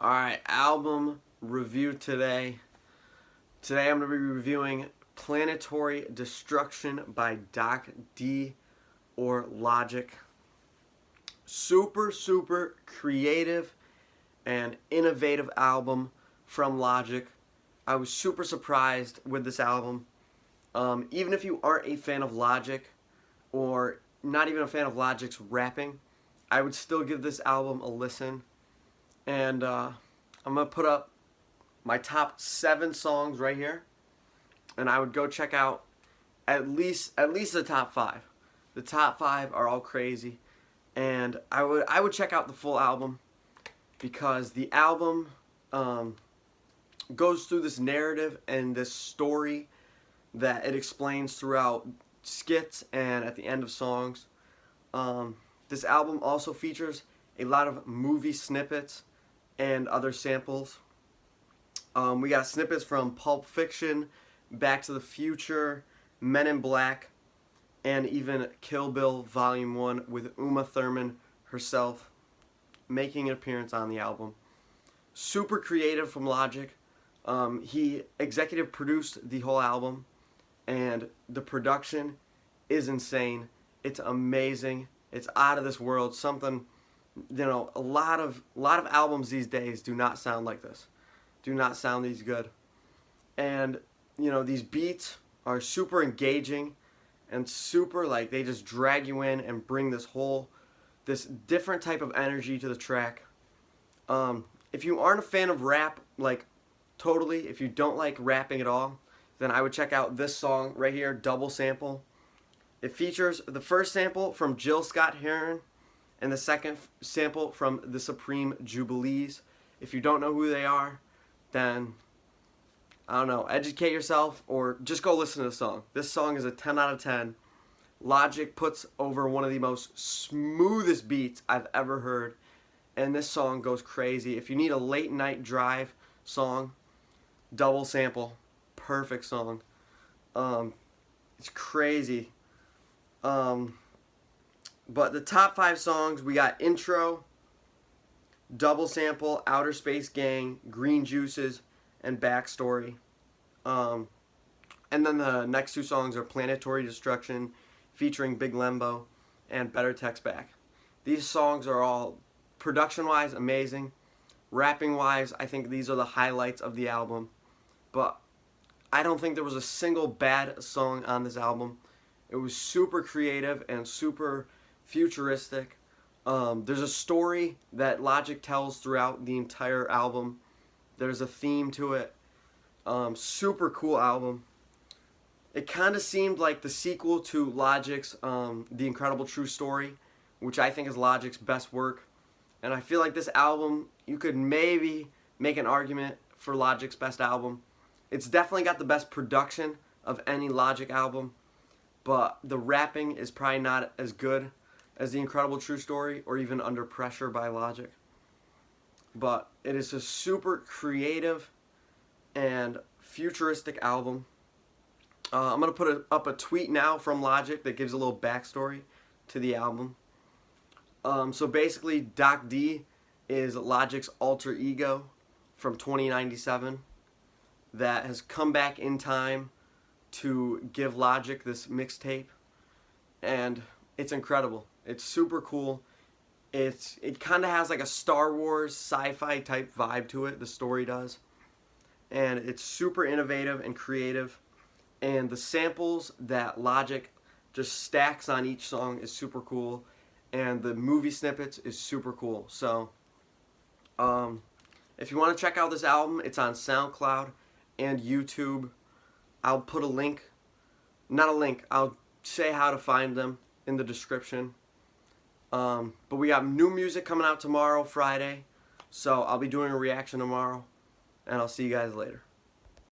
Alright, album review today. Today I'm going to be reviewing Planetory Destruction by Doc D or Logic. Super creative and innovative album from Logic. I was super surprised with this album. Even if you aren't a fan of Logic or not even a fan of Logic's rapping, I would still give this album a listen. And I'm going to put up my top 7 songs right here. And I would go check out at least the top 5. The top 5 are all crazy. And I would check out the full album because the album goes through this narrative and this story that it explains throughout skits and at the end of songs. This album also features a lot of movie snippets and other samples. We got snippets from Pulp Fiction, Back to the Future, Men in Black, and even Kill Bill Volume 1 with Uma Thurman herself making an appearance on the album. Super creative from Logic. He executive produced the whole album, and the production is insane. It's amazing. It's out of this world. Something, you know, a lot of albums these days do not sound like this. Do not sound these good. And, you know, these beats are super engaging and super, like, they just drag you in and bring this different type of energy to the track. If you aren't a fan of rap, like, totally, if you don't like rapping at all, then I would check out this song right here, Double Sample. It features the first sample from Jill Scott Heron and the second sample from the Supreme Jubilees. If you don't know who they are, then, I don't know, educate yourself or just go listen to the song. This song is a 10 out of 10. Logic puts over one of the most smoothest beats I've ever heard, and this song goes crazy. If you need a late night drive song, Double Sample, perfect song. It's crazy. But the top 5 songs, we got Intro, Double Sample, Outer Space Gang, Green Juices, and Backstory. And then the next 2 songs are Planetory Destruction, featuring Big Lembo, and Better Text Back. These songs are all, production-wise, amazing. Rapping-wise, I think these are the highlights of the album. But I don't think there was a single bad song on this album. It was super creative and super futuristic. There's a story that Logic tells throughout the entire album. There's a theme to it. Super cool album. It kind of seemed like the sequel to Logic's The Incredible True Story, which I think is Logic's best work. And I feel like this album, you could maybe make an argument for Logic's best album. It's definitely got the best production of any Logic album, but the rapping is probably not as good as The Incredible True Story or even Under Pressure by Logic. But it is a super creative and futuristic album. I'm going to put up a tweet now from Logic that gives a little backstory to the album. So basically, Doc D is Logic's alter ego from 2097 that has come back in time to give Logic this mixtape, and it's incredible. It's super cool. It kind of has like a Star Wars sci-fi type vibe to it, the story does, and it's super innovative and creative, and the samples that Logic just stacks on each song is super cool, and the movie snippets is super cool. So if you want to check out this album, it's on SoundCloud and YouTube. I'll put a link, not a link, I'll say how to find them in the description. But we got new music coming out tomorrow, Friday, so I'll be doing a reaction tomorrow, and I'll see you guys later.